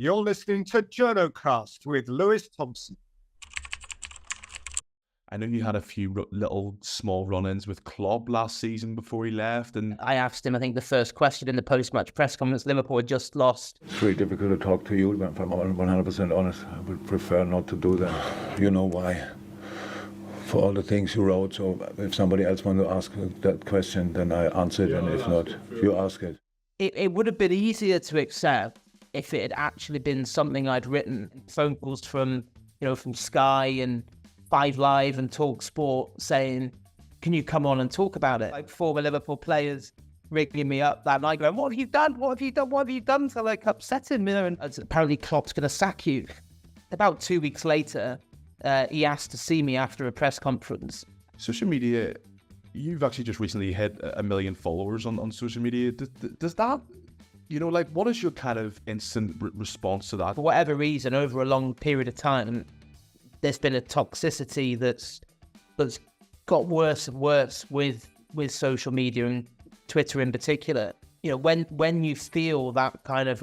You're listening to JournoCast with Lewis Thompson. I know you had a few little small run-ins with Klopp last season before he left, and I asked him, I think the first question in the post-match press conference, Liverpool had just lost. It's very difficult to talk to you, if I'm 100% honest. I would prefer not to do that. You know why. For all the things you wrote, so if somebody else wants to ask that question, then I answer it, and if not, you ask it. It would have been easier to accept if it had actually been something I'd written. Phone calls from Sky and 5 Live and Talk Sport saying, can you come on and talk about it? Like former Liverpool players ringing me up that night going, what have you done? What have you done? What have you done to upset him? And apparently Klopp's going to sack you. About 2 weeks later, he asked to see me after a press conference. Social media, you've actually just recently hit 1 million followers on social media. Does that, what is your kind of instant response to that? For whatever reason, over a long period of time, there's been a toxicity that's got worse and worse with social media and Twitter in particular. When you feel that kind of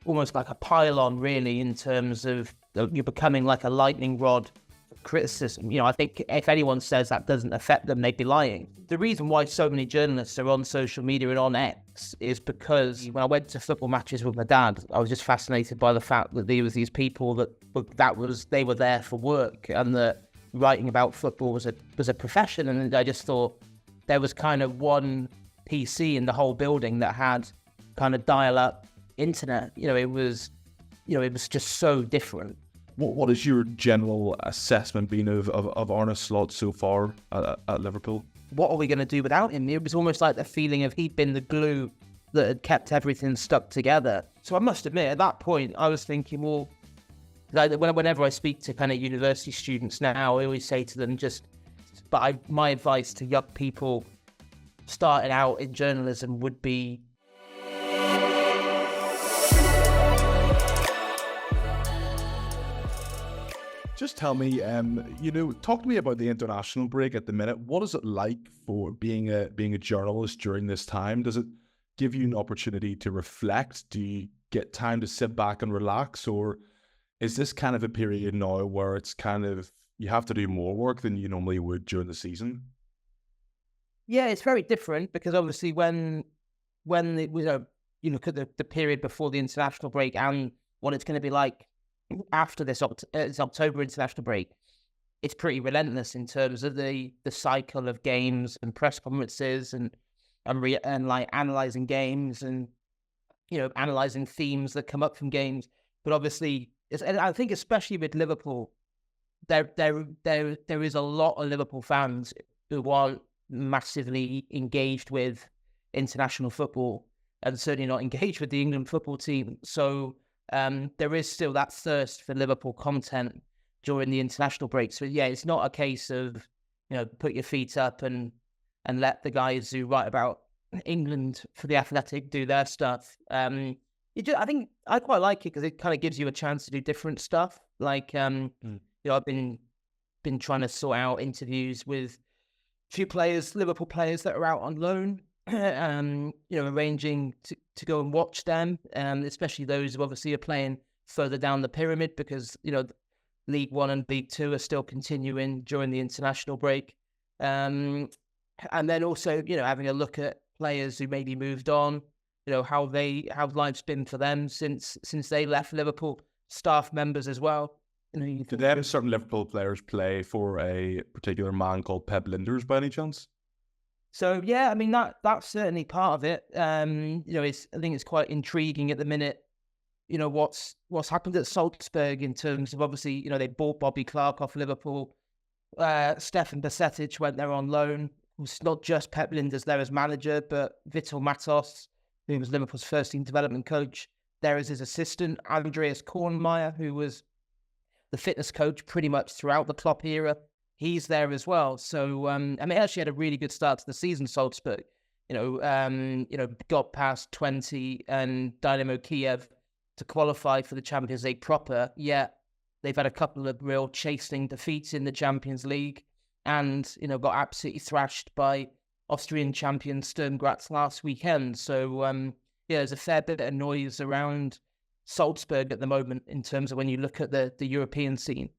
almost like a pylon, really, in terms of you're becoming like a lightning rod for criticism. I think if anyone says that doesn't affect them, they'd be lying. The reason why so many journalists are on social media and on X is because when I went to football matches with my dad, I was just fascinated by the fact that there was these people they were there for work, and that writing about football was a profession. And I just thought there was kind of one PC in the whole building that had kind of dial-up internet. It was just so different. What is your general assessment been of Arne Slot so far at Liverpool? What are we going to do without him? It was almost like the feeling of he'd been the glue that had kept everything stuck together. So I must admit, at that point, I was thinking, well, whenever I speak to kind of university students now, I always say to them, my advice to young people starting out in journalism would be, just tell me, talk to me about the international break at the minute. What is it like for being a journalist during this time? Does it give you an opportunity to reflect? Do you get time to sit back and relax? Or is this kind of a period now where it's kind of, you have to do more work than you normally would during the season? Yeah, it's very different because obviously when you look at the period before the international break and what it's going to be like after this October international break, it's pretty relentless in terms of the cycle of games and press conferences and analysing games and analysing themes that come up from games. But obviously, and I think especially with Liverpool, there is a lot of Liverpool fans who aren't massively engaged with international football and certainly not engaged with the England football team. So there is still that thirst for Liverpool content during the international break. So yeah, it's not a case of put your feet up and let the guys who write about England for The Athletic do their stuff. I think I quite like it because it kind of gives you a chance to do different stuff. I've been trying to sort out interviews with a few players, Liverpool players that are out on loan. Arranging to go and watch them, especially those who obviously are playing further down the pyramid because, League One and League Two are still continuing during the international break. And then also, having a look at players who maybe moved on, how life's been for them since they left Liverpool, staff members as well. Did them certain Liverpool players play for a particular man called Pep Linders by any chance? So yeah, I mean that's certainly part of it. I think it's quite intriguing at the minute. What's happened at Salzburg in terms of obviously they bought Bobby Clark off Liverpool. Stefan Bajcetic went there on loan. It's not just Pep Linders there as manager, but Vitor Matos, who was Liverpool's first team development coach, there as his assistant. Andreas Kornmeier, who was the fitness coach pretty much throughout the Klopp era. He's there as well. So, actually had a really good start to the season, Salzburg. Got past 20 and Dynamo Kiev to qualify for the Champions League proper. Yet they've had a couple of real chasing defeats in the Champions League and, got absolutely thrashed by Austrian champion Sturm Graz last weekend. So, there's a fair bit of noise around Salzburg at the moment in terms of when you look at the European scene.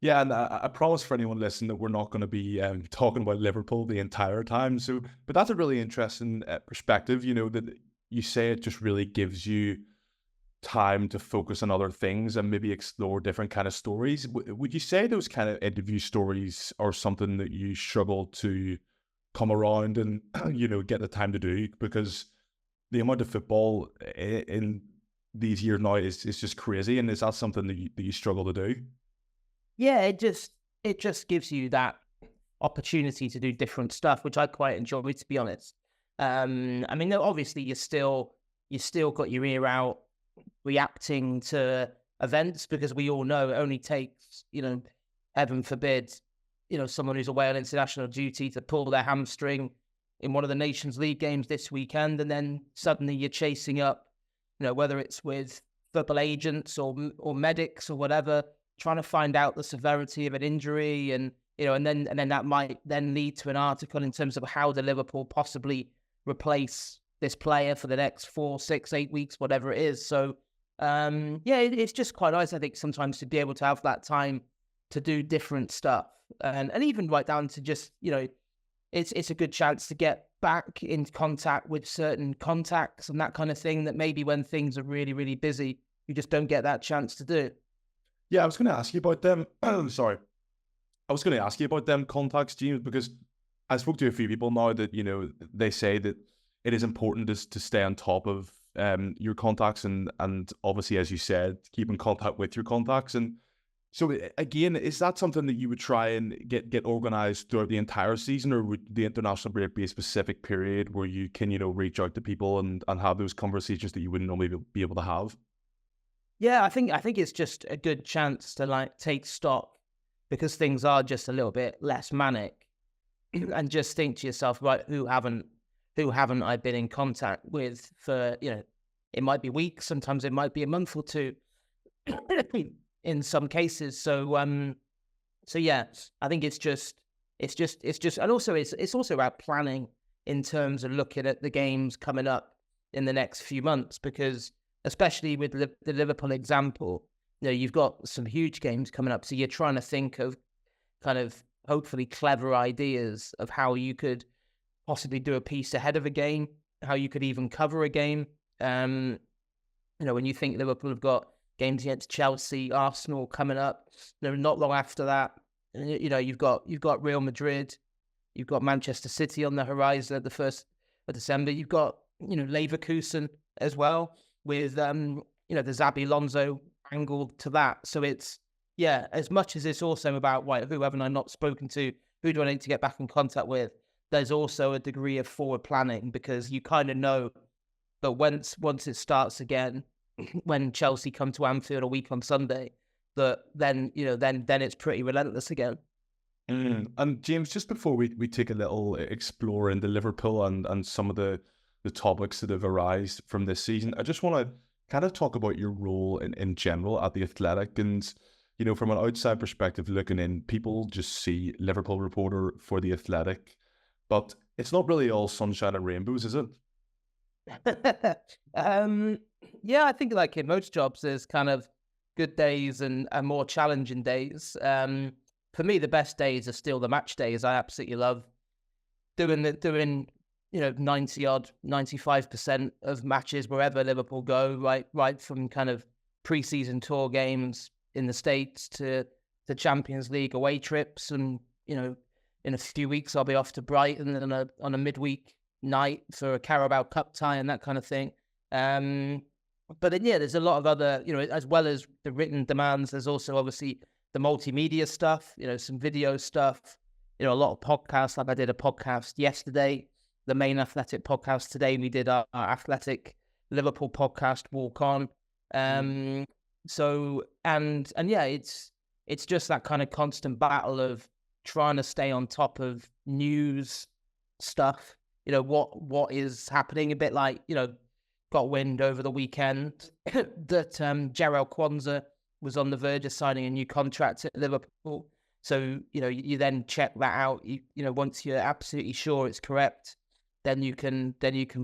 Yeah, and I promise for anyone listening that we're not going to be talking about Liverpool the entire time. So, but that's a really interesting perspective. That you say it just really gives you time to focus on other things and maybe explore different kind of stories. Would you say those kind of interview stories are something that you struggle to come around and get the time to do, because the amount of football in these years now is just crazy? And is that something that you struggle to do? Yeah, it just gives you that opportunity to do different stuff, which I quite enjoy, to be honest. I mean, obviously you still got your ear out reacting to events, because we all know it only takes, heaven forbid, someone who's away on international duty to pull their hamstring in one of the Nations League games this weekend, and then suddenly you're chasing up, whether it's with football agents or medics or whatever, trying to find out the severity of an injury, and and then that might then lead to an article in terms of how the Liverpool possibly replace this player for the next 4, 6, 8 weeks, whatever it is. So it's just quite nice, I think, sometimes to be able to have that time to do different stuff, and even right down to just it's a good chance to get back in contact with certain contacts and that kind of thing that maybe when things are really, really busy, you just don't get that chance to do. Yeah, I was going to ask you about them. Sorry. I was going to ask you about them contacts, James, because I spoke to a few people now that, they say that it is important to stay on top of your contacts and obviously, as you said, keep in contact with your contacts. And so again, is that something that you would try and get organized throughout the entire season, or would the international break be a specific period where you can, reach out to people and have those conversations that you wouldn't normally be able to have? Yeah, I think it's just a good chance to take stock, because things are just a little bit less manic, and just think to yourself, right, who haven't I been in contact with for, it might be weeks, sometimes it might be a month or two in some cases. So yeah, I think it's just, and also it's also about planning in terms of looking at the games coming up in the next few months, because especially with the Liverpool example, you've got some huge games coming up. So you're trying to think of kind of hopefully clever ideas of how you could possibly do a piece ahead of a game, how you could even cover a game. When you think Liverpool have got games against Chelsea, Arsenal coming up, not long after that, you've got Real Madrid, you've got Manchester City on the horizon at the 1st of December. You've got, Leverkusen as well, with, the Xabi Alonso angle to that. So it's, as much as it's also about, right, who haven't I not spoken to? Who do I need to get back in contact with? There's also a degree of forward planning, because you kind of know that once it starts again, when Chelsea come to Anfield a week on Sunday, that then it's pretty relentless again. And James, just before we take a little explore into Liverpool and some of the topics that have arisen from this season, I just want to kind of talk about your role in general at The Athletic. And, from an outside perspective looking in, people just see Liverpool reporter for The Athletic, but it's not really all sunshine and rainbows, is it? Yeah, I think like in most jobs, there's kind of good days and more challenging days. For me, the best days are still the match days. I absolutely love doing 90-odd, 95% of matches wherever Liverpool go, right from kind of pre-season tour games in the States to the Champions League away trips. And, in a few weeks, I'll be off to Brighton on a midweek night for a Carabao Cup tie and that kind of thing. But then, there's a lot of other, as well as the written demands, there's also obviously the multimedia stuff, some video stuff, a lot of podcasts. Like I did a podcast yesterday, the main Athletic podcast. Today we did our Athletic Liverpool podcast, Walk On. So, and yeah, it's just that kind of constant battle of trying to stay on top of news stuff, what is happening, a bit like, got wind over the weekend that Jarrell Kwanzaa was on the verge of signing a new contract at Liverpool. So, you then check that out. Once you're absolutely sure it's correct, then you can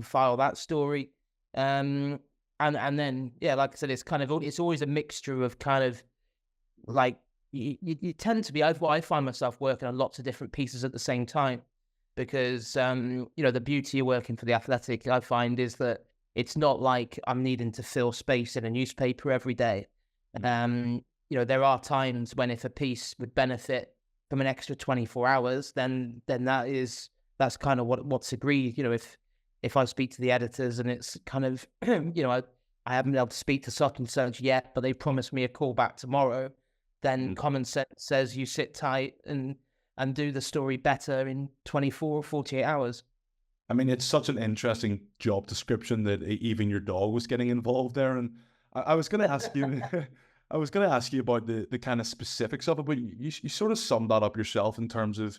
file that story. and then like I said, it's always a mixture of kind of like you tend to be. I find myself working on lots of different pieces at the same time because the beauty of working for the Athletic, I find, is that it's not like I'm needing to fill space in a newspaper every day. There are times when if a piece would benefit from an extra 24 hours, then that's kind of what's agreed. If I speak to the editors and it's kind of, I haven't been able to speak to such and such yet, but they promised me a call back tomorrow, then common sense says you sit tight and do the story better in 24 or 48 hours. I mean, it's such an interesting job description that even your dog was getting involved there. And I was going to ask you, I was going to ask you about the kind of specifics of it, but you sort of summed that up yourself in terms of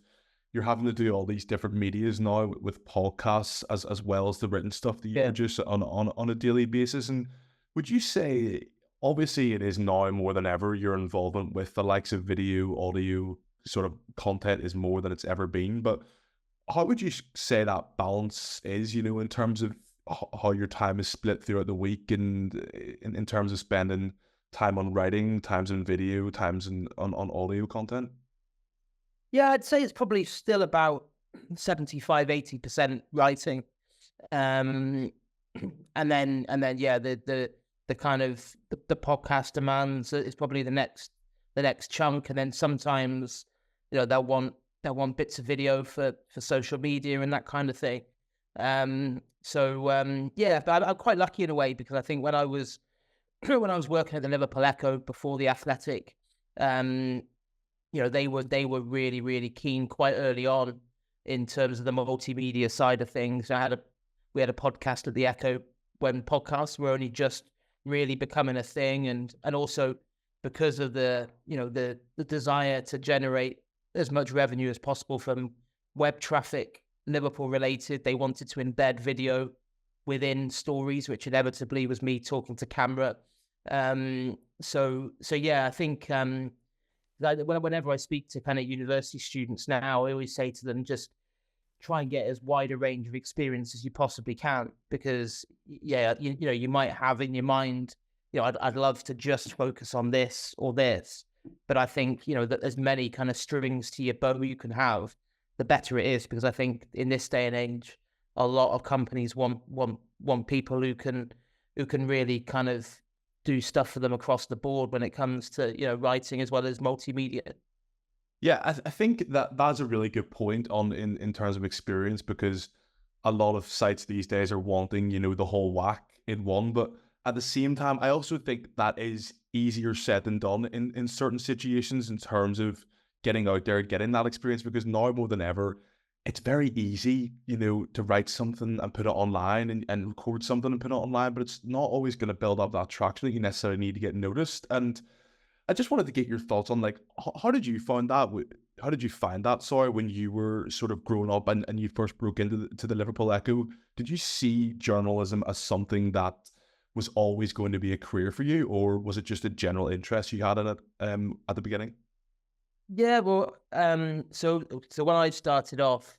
you're having to do all these different medias now with podcasts as well as the written stuff that you produce on a daily basis. And would you say, obviously it is now more than ever, your involvement with the likes of video, audio sort of content is more than it's ever been, but how would you say that balance is, in terms of how your time is split throughout the week and in terms of spending time on writing, times in video, times on audio content? Yeah, I'd say it's probably still about 75-80% writing. And then the kind of the podcast demands is probably the next chunk. And then sometimes, they'll want bits of video for social media and that kind of thing. But I'm quite lucky in a way because I think when I was working at the Liverpool Echo before the Athletic, they were really, really keen quite early on in terms of the multimedia side of things. We had a podcast at the Echo when podcasts were only just really becoming a thing, and also because of the desire to generate as much revenue as possible from web traffic, Liverpool related, they wanted to embed video within stories, which inevitably was me talking to camera. I think whenever I speak to kind of university students now, I always say to them, just try and get as wide a range of experience as you possibly can, because you might have in your mind, I'd love to just focus on this or this. But I think, that as many kind of strings to your bow you can have, the better it is, because I think in this day and age, a lot of companies want people who can really kind of do stuff for them across the board when it comes to, writing as well as multimedia. Yeah, I think that's a really good point in terms of experience, because a lot of sites these days are wanting, the whole whack in one, but at the same time, I also think that is easier said than done in certain situations in terms of getting out there, getting that experience, because now more than ever, it's very easy, to write something and put it online and record something and put it online, but it's not always going to build up that traction that you necessarily need to get noticed. And I just wanted to get your thoughts on, like, how did you find that? How did you find that, when you were sort of growing up and you first broke into the Liverpool Echo? Did you see journalism as something that was always going to be a career for you, or was it just a general interest you had in it at the beginning? Yeah, well, so when I started off,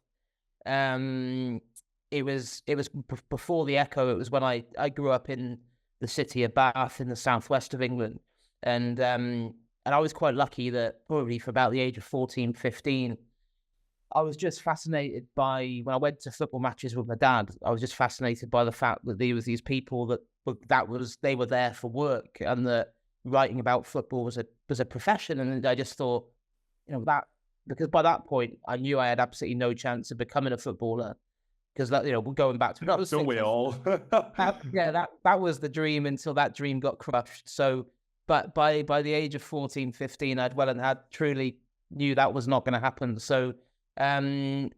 it was before the Echo. It was when I grew up in the city of Bath in the southwest of England, and I was quite lucky that probably for about the age of 14, 15, I was just fascinated by, when I went to football matches with my dad, I was just fascinated by the fact that there was these people they were there for work, and that writing about football was a profession. And I just thought, that, because by that point I knew I had absolutely no chance of becoming a footballer, because that, going back to another, don't we all? that was the dream until that dream got crushed. So, but by the age of 14, 15, I'd well and had truly knew that was not going to happen. So, I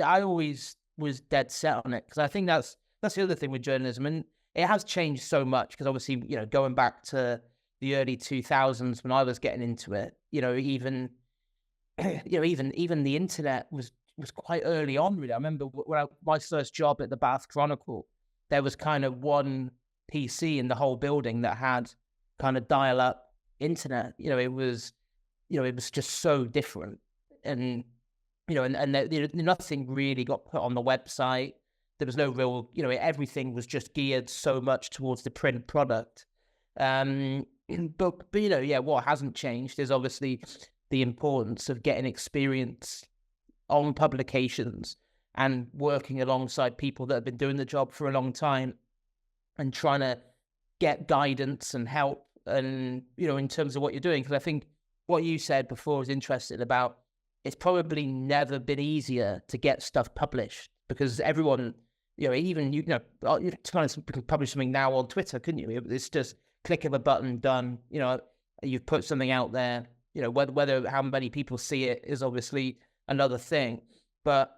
always was dead set on it, because I think that's the other thing with journalism, and it has changed so much, because obviously, going back to the early 2000s when I was getting into it, even the internet was quite early on, really. I remember my first job at the Bath Chronicle, there was kind of one PC in the whole building that had kind of dial-up internet. It was just so different, and nothing really got put on the website. no real, everything was just geared so much towards the print product. But what hasn't changed is obviously the importance of getting experience on publications and working alongside people that have been doing the job for a long time and trying to get guidance and help and, in terms of what you're doing. Because I think what you said before was interesting about it's probably never been easier to get stuff published because everyone, even, you can publish something now on Twitter, couldn't you? It's just click of a button, done. You've put something out there, whether how many people see it is obviously another thing. But,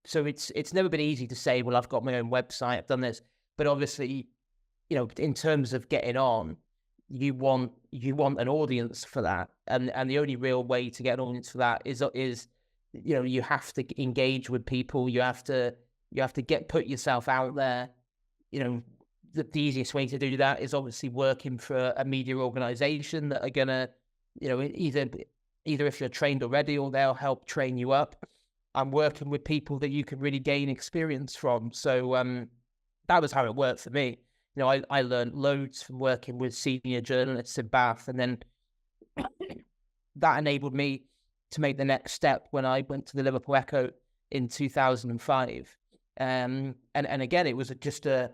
so it's never been easy to say, well, I've got my own website, I've done this. But obviously, in terms of getting on, you want an audience for that. And the only real way to get an audience for that is you have to engage with people. You have to put yourself out there. The easiest way to do that is obviously working for a media organization that are gonna, either if you're trained already or they'll help train you up. I'm working with people that you can really gain experience from. So that was how it worked for me. I learned loads from working with senior journalists in Bath, and then that enabled me to make the next step when I went to the Liverpool Echo in 2005. And again, it was just a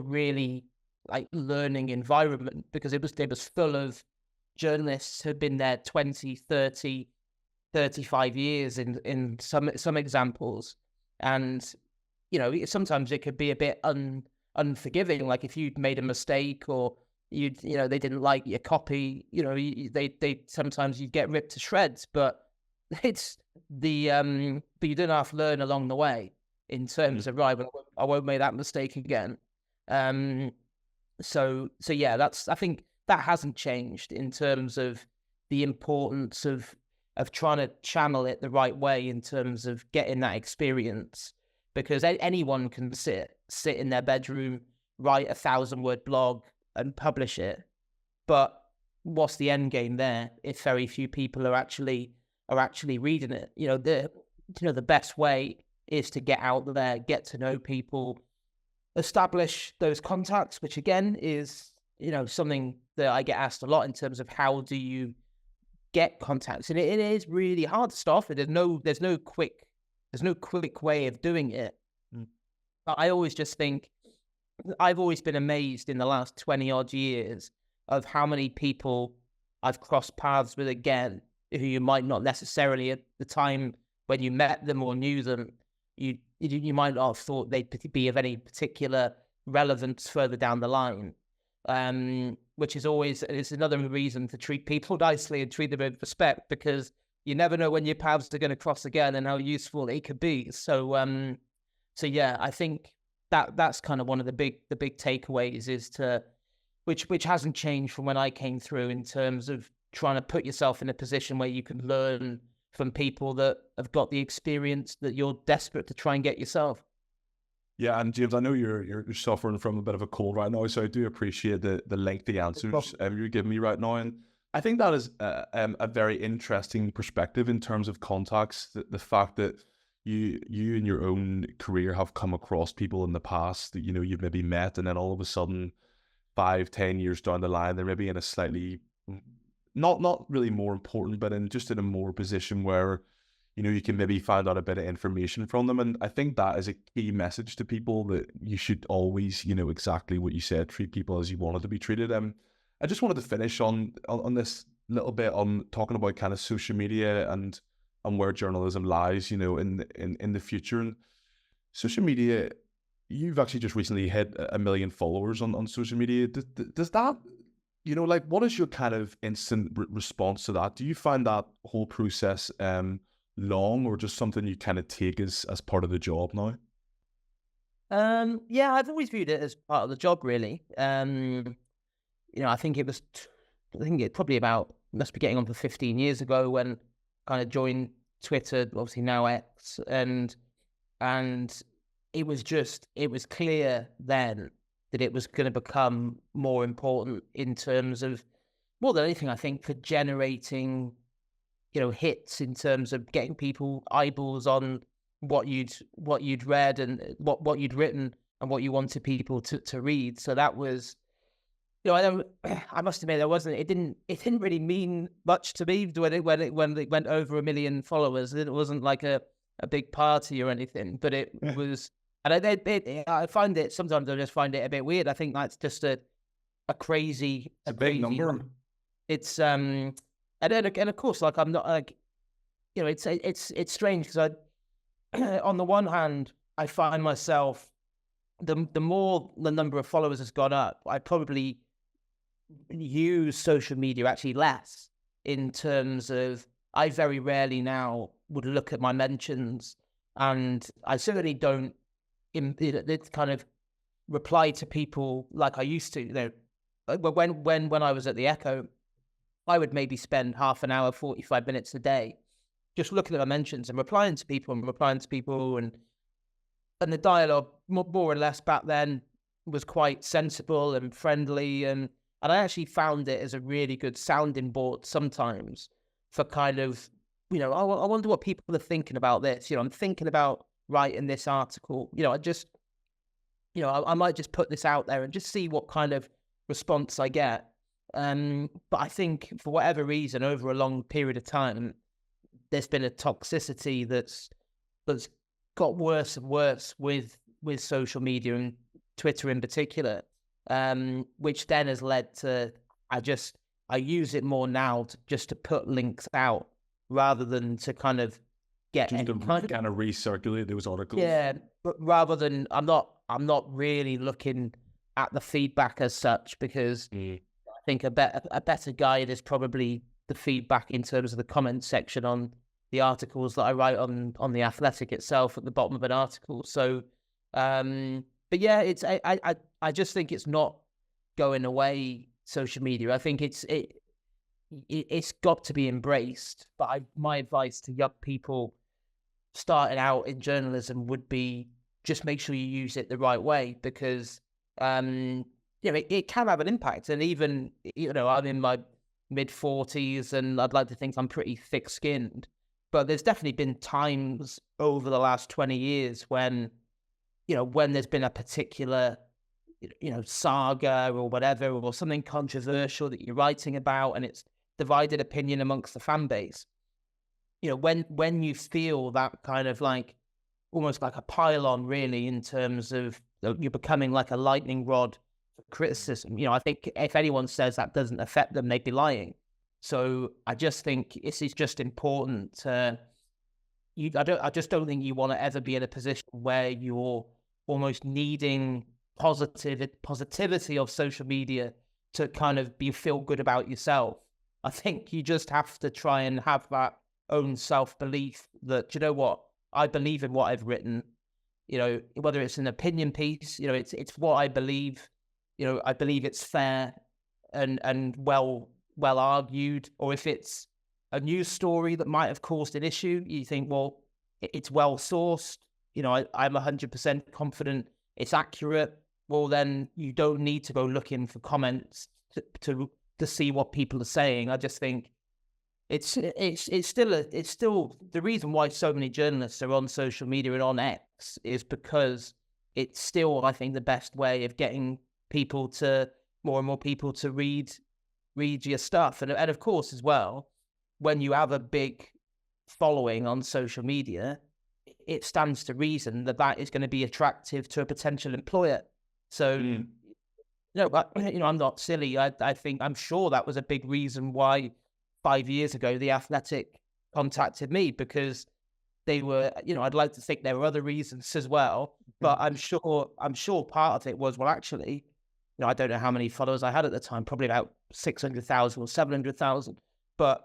really learning environment because it was full of journalists who had been there 20, 30, 35 years in some examples. And, sometimes it could be a bit unforgiving. Like if you'd made a mistake or they didn't like your copy, they sometimes you'd get ripped to shreds, but it's but you don't have to learn along the way in terms of, right, well, I won't make that mistake again. So yeah, I think that hasn't changed in terms of the importance of trying to channel it the right way in terms of getting that experience, because anyone can sit in their bedroom, write a 1,000-word blog and publish it. But what's the end game there if very few people are actually reading it? The best way is to get out there, get to know people, establish those contacts, which again is, something that I get asked a lot in terms of how do you get contacts, and it is really hard to start with. There's no quick way of doing it. But I always just think I've always been amazed in the last 20 odd years of how many people I've crossed paths with again, who you might not necessarily at the time when you met them or knew them, you might not have thought they'd be of any particular relevance further down the line. Which is always, it's another reason to treat people nicely and treat them with respect, because you never know when your paths are going to cross again and how useful it could be. So yeah, I think that's kind of one of the big takeaways is which hasn't changed from when I came through in terms of trying to put yourself in a position where you can learn from people that have got the experience that you're desperate to try and get yourself. Yeah, and James, I know you're suffering from a bit of a cold right now, so I do appreciate the lengthy answers you're giving me right now. And I think that is a very interesting perspective in terms of contacts. The fact that you in your own career have come across people in the past that you've maybe met, and then all of a sudden 5-10 years down the line they're maybe in a slightly not really more important, but in a more position where you can maybe find out a bit of information from them. And I think that is a key message to people, that you should always, exactly what you said, treat people as you wanted to be treated. I just wanted to finish on this little bit on talking about kind of social media and where journalism lies, in the future. And social media, you've actually just recently hit 1 million followers on social media. Does that, what is your kind of instant response to that? Do you find that whole process long, or just something you kind of take as part of the job now? Yeah, I've always viewed it as part of the job, really. I think it probably must be getting on for 15 years ago when kind of joined Twitter, obviously now X, and it was clear then that it was going to become more important in terms of, more than anything, I think, for generating hits in terms of getting people eyeballs on what you'd read and what you'd written and what you wanted people to read. So that was, I must admit, it didn't really mean much to me when it went over 1 million followers. It wasn't like a big party or anything, but it was. And I find it sometimes, I just find it a bit weird. I think that's just a crazy, a big number. It's and of course, like, I'm not like, it's strange because on the one hand, I find myself, the more the number of followers has gone up, I probably use social media actually less, in terms of I very rarely now would look at my mentions, and I certainly don't kind of reply to people like I used to. When I was at the Echo, I would maybe spend half an hour, 45 minutes a day just looking at my mentions and replying to people, and the dialogue more or less back then was quite sensible and friendly, and I actually found it as a really good sounding board sometimes for kind of, I wonder what people are thinking about this. I'm thinking about writing this article. I might just put this out there and just see what kind of response I get. But I think for whatever reason, over a long period of time, there's been a toxicity that's got worse and worse with social media and Twitter in particular, which then has led to I use it more now to put links out rather than to kind of get just to kind of recirculate those articles. Yeah, but rather than I'm not really looking at the feedback as such, because I think a better guide is probably the feedback in terms of the comment section on the articles that I write on the Athletic itself at the bottom of an article. So, but yeah, I just think it's not going away, social media. I think it's got to be embraced. But my advice to young people starting out in journalism would be just make sure you use it the right way, because it can have an impact. And even I'm in my mid-40s and I'd like to think I'm pretty thick-skinned, but there's definitely been times over the last 20 years when there's been a particular saga or whatever, or something controversial that you're writing about, and it's divided opinion amongst the fan base. When you feel that kind of like almost like a pile-on, really, in terms of you're becoming like a lightning rod for criticism. I think if anyone says that doesn't affect them, they'd be lying. So I just think this is just important. I just don't think you want to ever be in a position where you're almost needing positivity of social media to kind of feel good about yourself. I think you just have to try and have that own self-belief that, what, I believe in what I've written, whether it's an opinion piece, it's what I believe, I believe it's fair and well argued, or if it's a news story that might have caused an issue, you think, well, it's well sourced, I'm 100% confident it's accurate. Well, then you don't need to go looking for comments to see what people are saying. I just think it's still the reason why so many journalists are on social media and on X is because it's still, I think, the best way of getting more and more people to read your stuff. And of course, as well, when you have a big following on social media, it stands to reason that is going to be attractive to a potential employer. So, I'm not silly. I think, I'm sure that was a big reason why 5 years ago the Athletic contacted me, because they were, I'd like to think there were other reasons as well, but I'm sure part of it was, well, actually, I don't know how many followers I had at the time, probably about 600,000 or 700,000, but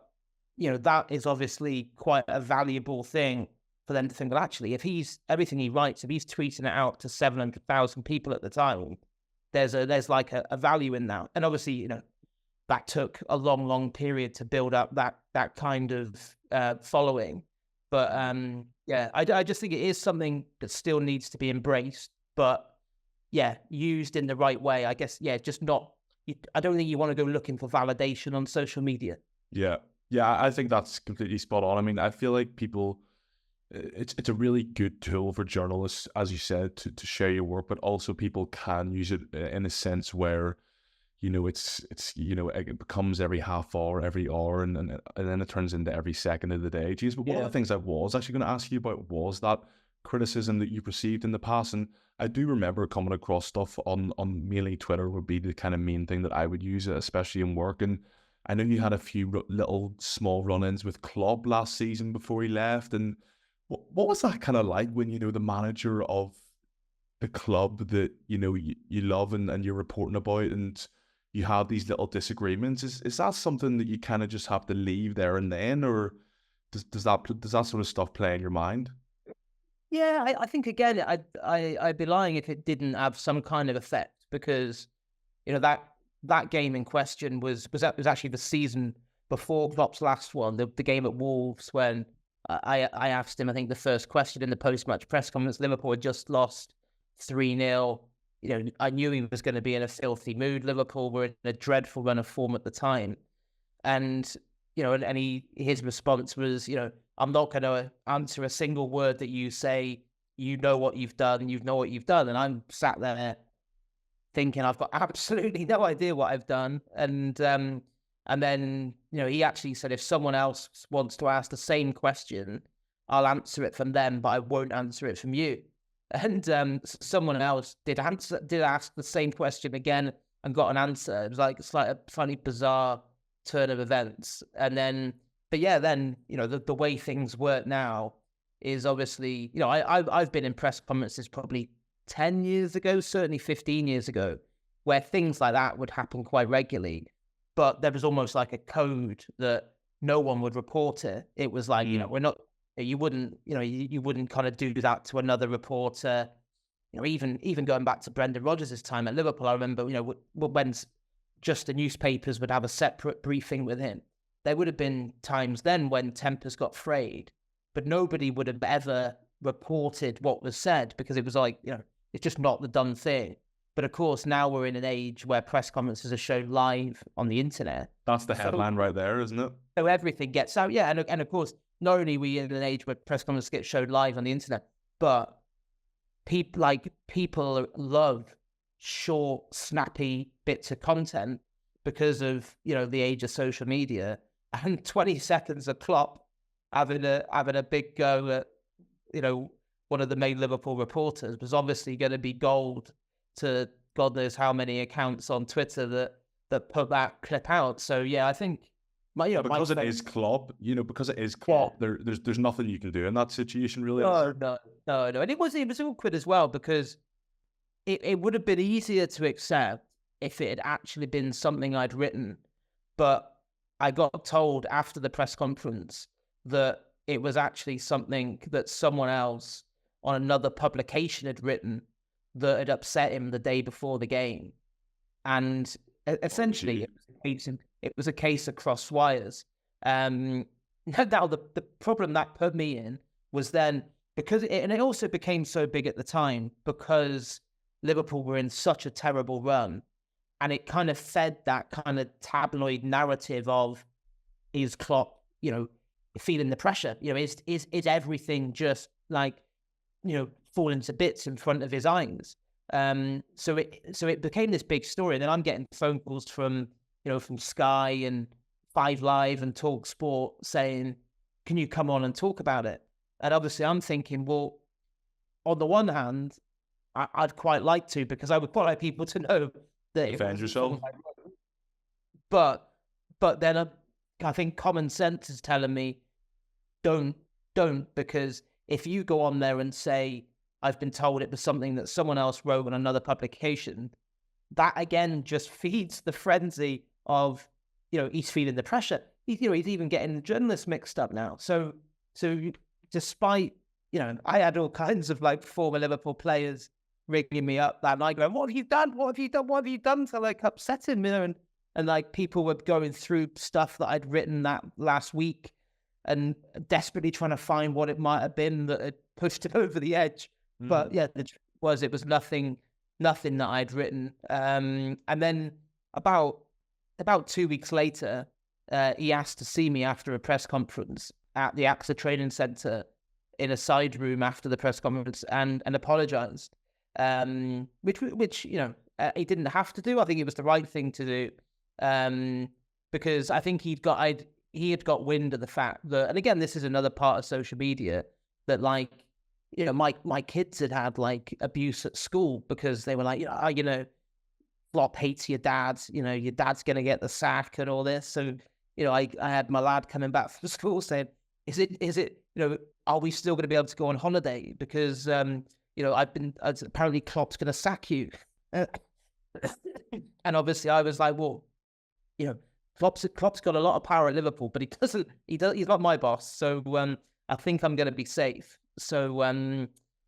that is obviously quite a valuable thing for them to think, well, actually, if everything he writes, if he's tweeting it out to 700,000 people at the time, there's like a value in that. And obviously, that took a long period to build up that kind of following. But I just think it is something that still needs to be embraced, but used in the right way. I guess, just not, I don't think you want to go looking for validation on social media. Yeah, I think that's completely spot on. I mean, I feel like people, it's a really good tool for journalists, as you said, to share your work, but also people can use it in a sense where, it becomes every half hour, every hour, and then it turns into every second of the day. Jeez, but one of the things I was actually going to ask you about was that criticism that you've received in the past. And I do remember coming across stuff on mainly Twitter would be the kind of main thing that I would use, especially in work. And I know you had a few little small run-ins with Klopp last season before he left. And what was that kind of like when, the manager of the club that, you love and you're reporting about, and you have these little disagreements? Is that something that you kind of just have to leave there and then, or does that sort of stuff play in your mind? Yeah, I think again, I'd be lying if it didn't have some kind of effect, because that game in question was actually the season before Klopp's last one, the game at Wolves, when I asked him, I think, the first question in the post-match press conference. Liverpool had just lost 3-0. I knew he was going to be in a filthy mood. Liverpool were in a dreadful run of form at the time, and his response was, I'm not going to answer a single word that you say. You know what you've done. You know what you've done. And I'm sat there thinking I've got absolutely no idea what I've done. And then, he actually said, if someone else wants to ask the same question, I'll answer it from them, but I won't answer it from you. And someone else did ask the same question again and got an answer. It was it's like a funny, bizarre turn of events. And then, but yeah, then, the way things work now is obviously, I've been in press conferences probably 10 years ago, certainly 15 years ago, where things like that would happen quite regularly. But there was almost like a code that no one would report it. It was like, we're not, you wouldn't kind of do that to another reporter. Even going back to Brendan Rodgers' time at Liverpool, I remember, when just the newspapers would have a separate briefing with him. There would have been times then when tempers got frayed, but nobody would have ever reported what was said, because it was like, it's just not the done thing. But of course, now we're in an age where press conferences are shown live on the internet. That's the headline right there, isn't it? So everything gets out. Yeah. And of course, not only are we in an age where press conferences get shown live on the internet, but people love short, snappy bits of content because of, the age of social media. And 20 seconds of Klopp having a big go at, one of the main Liverpool reporters was obviously going to be gold to God knows how many accounts on Twitter that put that clip out. So yeah, I think because it is Klopp, there's nothing you can do in that situation, really. No. And it was awkward as well, because it would have been easier to accept if it had actually been something I'd written. But I got told after the press conference that it was actually something that someone else on another publication had written that had upset him the day before the game. And essentially, it was a case of cross wires. Now, the problem that put me in was then, and it also became so big at the time because Liverpool were in such a terrible run, and it kind of fed that kind of tabloid narrative of, is Klopp, feeling the pressure? Is everything just like, falling to bits in front of his eyes? So it became this big story. And then I'm getting phone calls from Sky and 5 Live and Talk Sport saying, can you come on and talk about it? And obviously I'm thinking, well, on the one hand, I'd quite like to, because I would quite like people to know that defend yourself. But then I think common sense is telling me, don't, because if you go on there and say, I've been told it was something that someone else wrote on another publication, that again just feeds the frenzy of, he's feeling the pressure. He's even getting the journalists mixed up now. So despite, I had all kinds of former Liverpool players ringing me up that night going, what have you done? What have you done? What have you done to upset him? And people were going through stuff that I'd written that last week and desperately trying to find what it might have been that had pushed him over the edge. But yeah, it was nothing that I'd written. And then about 2 weeks later, he asked to see me after a press conference at the AXA Training Centre. in a side room after the press conference and apologized, which he didn't have to do. I think it was the right thing to do, because I think he had got wind of the fact that, and again, this is another part of social media, that like, my kids had like abuse at school because they were like, Klopp hates your dad, your dad's going to get the sack and all this. So, I had my lad coming back from school saying, is it, are we still going to be able to go on holiday? Because, apparently Klopp's going to sack you. And obviously I was like, well, Klopp's got a lot of power at Liverpool, but he's not my boss. So, I think I'm going to be safe. So,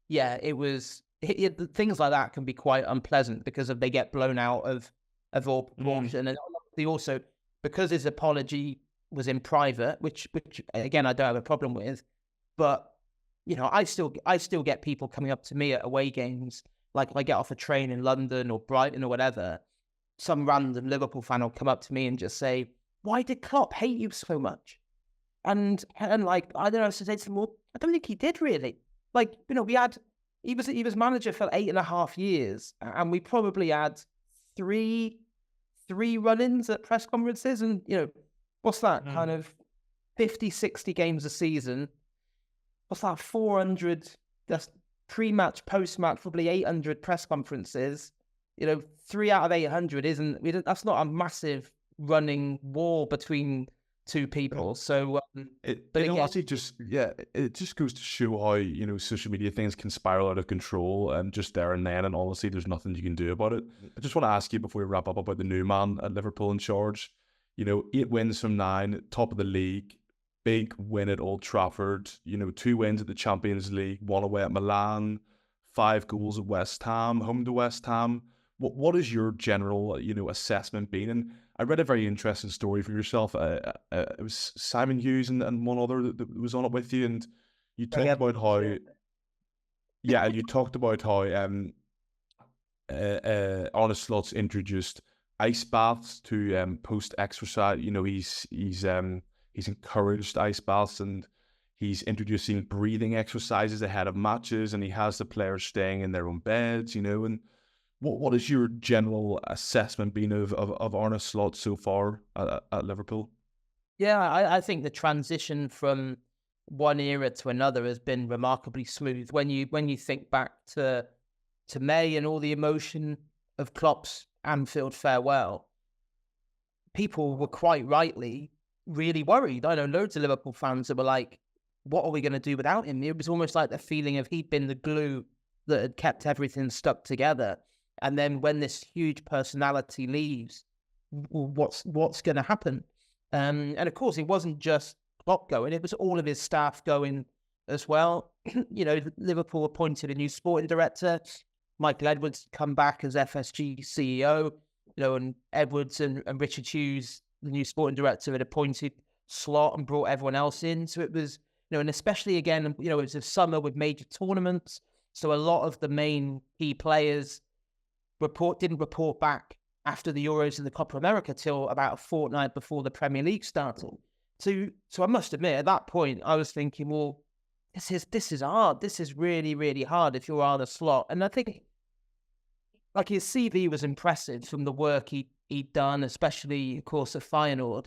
it was, things like that can be quite unpleasant because they get blown out of all proportion. And also, because his apology was in private, which again, I don't have a problem with, but, I still get people coming up to me at away games, like if I get off a train in London or Brighton or whatever, some random Liverpool fan will come up to me and just say, why did Klopp hate you so much? And like, I don't know, so say to them, well, I don't think he did really. Like, he was manager for 8.5 years, and we probably had three run-ins at press conferences, and what's that, kind of 50, 60 games a season? What's that, 400, that's pre-match, post-match, probably 800 press conferences. 3 out of 800 that's not a massive running war between two people. So, it just goes to show how, social media things can spiral out of control and just there and then, and honestly, there's nothing you can do about it. I just want to ask you before we wrap up about the new man at Liverpool in charge. 8 wins from 9, top of the league, big win at Old Trafford, 2 wins at the Champions League, 1 away at Milan, 5 goals at West Ham, home to West Ham. What is your general, assessment been? And I read a very interesting story for yourself. It was Simon Hughes and one other that was on it with you, and you talked about how, you talked about how Arne Slot's introduced ice baths to post-exercise. He's encouraged ice baths, and he's introducing breathing exercises ahead of matches, and he has the players staying in their own beds, and what is your general assessment been of Arne Slot so far at Liverpool? Yeah, I think the transition from one era to another has been remarkably smooth. When you think back to May and all the emotion of Klopp's Anfield farewell, people were quite rightly really worried. I know loads of Liverpool fans that were like, what are we going to do without him? It was almost like the feeling of he'd been the glue that had kept everything stuck together. And then when this huge personality leaves, what's going to happen? And of course, it wasn't just Klopp going, it was all of his staff going as well. Liverpool appointed a new sporting director. Michael Edwards come back as FSG CEO, and Edwards and Richard Hughes, the new sporting director, had appointed Slot and brought everyone else in. So it was, and especially again, it was a summer with major tournaments. So a lot of the main key players didn't report back after the Euros and the Copa America till about a fortnight before the Premier League started. So I must admit, at that point, I was thinking, well, this is hard. This is really, really hard if you're Arne Slot. And I think, like, his CV was impressive from the work he'd done, especially, of course, at Feyenoord.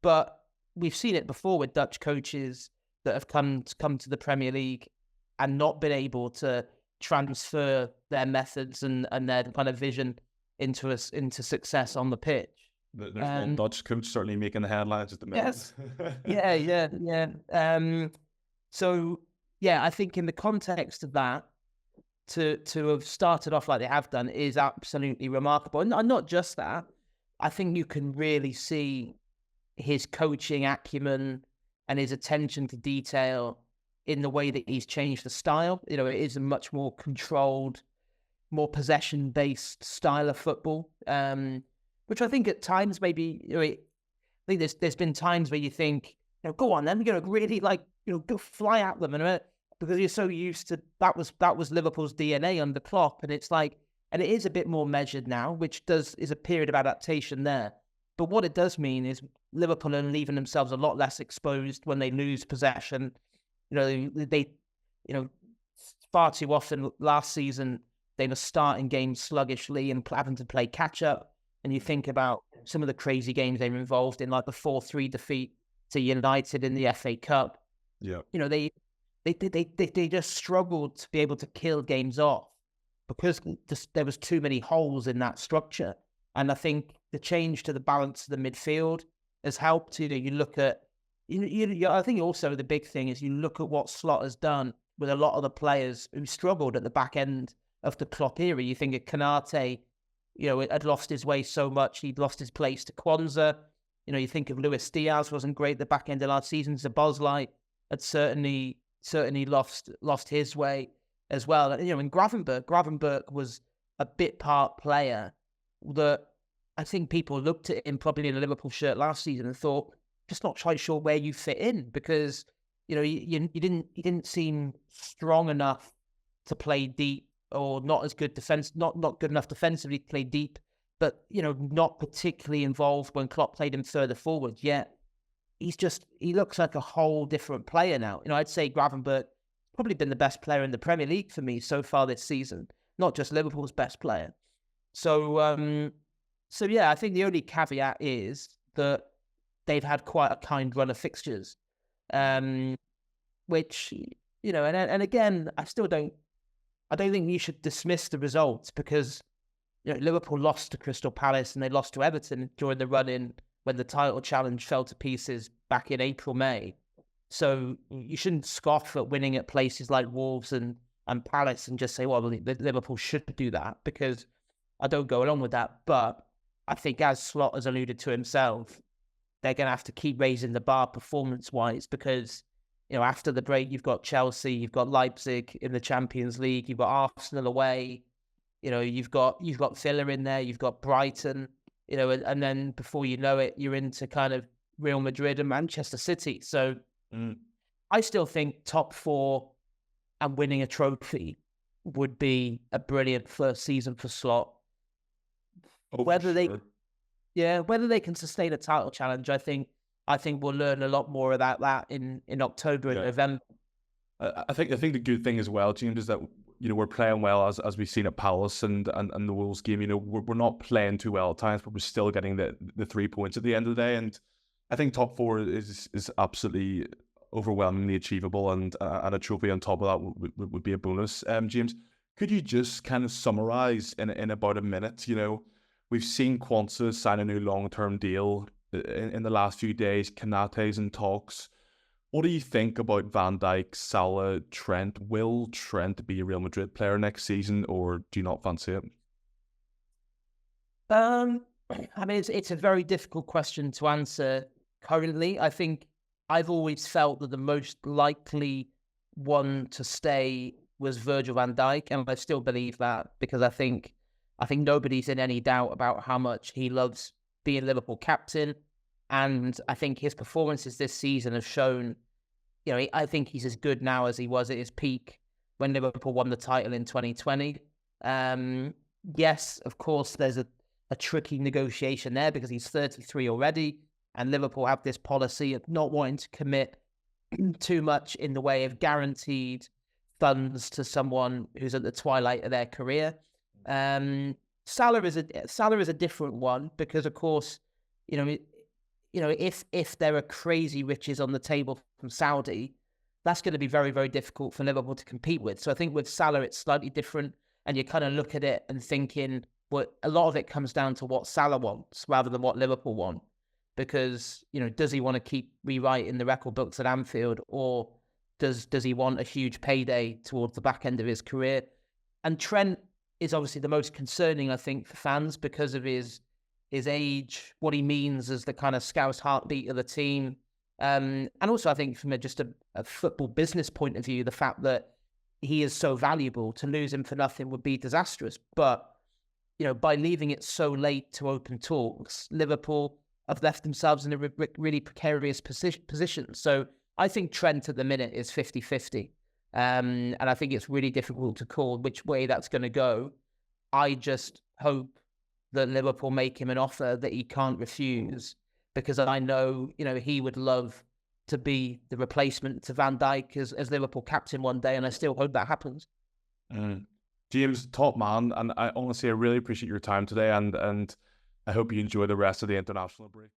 But we've seen it before with Dutch coaches that have come to the Premier League and not been able to transfer their methods and their kind of vision into success on the pitch. There's one Dutch coach certainly making the headlines at the minute. Yes. Yeah. So, I think in the context of that, to have started off like they have done is absolutely remarkable. And not just that, I think you can really see his coaching acumen and his attention to detail in the way that he's changed the style. It is a much more controlled, more possession-based style of football, which I think at times maybe, I think there's been times where you think, go on then, really go fly at them, because you're so used to, that was Liverpool's DNA under Klopp, and it's like, and it is a bit more measured now, which is a period of adaptation there. But what it does mean is Liverpool are leaving themselves a lot less exposed when they lose possession. They you know, far too often last season, they were starting games sluggishly and having to play catch up. And you think about some of the crazy games they were involved in, like the 4-3 defeat to United in the FA Cup. Yeah. You know, they just struggled to be able to kill games off because there was too many holes in that structure. And I think the change to the balance of the midfield has helped. You know, you look at, I think also the big thing is you look at what Slot has done with a lot of the players who struggled at the back end of the Klopp era. You think of Konate, you know, had lost his way so much. He'd lost his place to Kwanzaa. You know, you think of Luis Diaz wasn't great at the back end of last season. Szoboszlai had certainly lost his way as well. And, you know, and Gravenberch was a bit part player that I think people looked at him probably in a Liverpool shirt last season and thought, just not quite sure where you fit in because, you know, you didn't seem strong enough to play deep or not as good not good enough defensively to play deep, but, you know, not particularly involved when Klopp played him further forward. Yet he looks like a whole different player now. You know, I'd say Gravenberch probably been the best player in the Premier League for me so far this season, not just Liverpool's best player. So yeah, I think the only caveat is that they've had quite a kind run of fixtures, which, you know, and again, I don't think you should dismiss the results because, you know, Liverpool lost to Crystal Palace and they lost to Everton during the run-in when the title challenge fell to pieces back in April, May. So you shouldn't scoff at winning at places like Wolves and Palace and just say, well, Liverpool should do that, because I don't go along with that. But I think, as Slot has alluded to himself, they're going to have to keep raising the bar performance-wise because, you know, after the break, you've got Chelsea, you've got Leipzig in the Champions League, you've got Arsenal away, you know, you've got Villa in there, you've got Brighton, you know, and then before you know it, you're into kind of Real Madrid and Manchester City. So I still think top four and winning a trophy would be a brilliant first season for Slot. Whether they can sustain a title challenge, I think we'll learn a lot more about that in October and November. I think the good thing as well, James, is that, you know, we're playing well as we've seen at Palace and the Wolves game. You know, we're not playing too well at times, but we're still getting the 3 points at the end of the day. And I think top four is absolutely overwhelmingly achievable, and a trophy on top of that would be a bonus. James, could you just kind of summarize in about a minute? You know, we've seen Kwanzaa sign a new long-term deal in the last few days. Konate's in talks. What do you think about Van Dijk, Salah, Trent? Will Trent be a Real Madrid player next season, or do you not fancy it? I mean, it's a very difficult question to answer currently. I think I've always felt that the most likely one to stay was Virgil van Dijk, and I still believe that because I think nobody's in any doubt about how much he loves being Liverpool captain. And I think his performances this season have shown, you know, I think he's as good now as he was at his peak when Liverpool won the title in 2020. Yes, of course, there's a tricky negotiation there because he's 33 already, and Liverpool have this policy of not wanting to commit too much in the way of guaranteed funds to someone who's at the twilight of their career. Salah is a different one because, of course, if there are crazy riches on the table from Saudi, that's going to be very, very difficult for Liverpool to compete with. So I think with Salah, it's slightly different, and you kind of look at it and thinking, well, a lot of it comes down to what Salah wants rather than what Liverpool want. Because, you know, does he want to keep rewriting the record books at Anfield, or does he want a huge payday towards the back end of his career? And Trent is obviously the most concerning, I think, for fans because of his age, what he means as the kind of Scouse heartbeat of the team. And also, I think from just a football business point of view, the fact that he is so valuable, to lose him for nothing would be disastrous. But, you know, by leaving it so late to open talks, Liverpool have left themselves in a really precarious position. So I think Trent at the minute is 50-50. And I think it's really difficult to call which way that's going to go. I just hope that Liverpool make him an offer that he can't refuse, because I know, you know, he would love to be the replacement to Van Dijk as Liverpool captain one day, and I still hope that happens. James, top man, and I honestly, I really appreciate your time today, and I hope you enjoy the rest of the international break.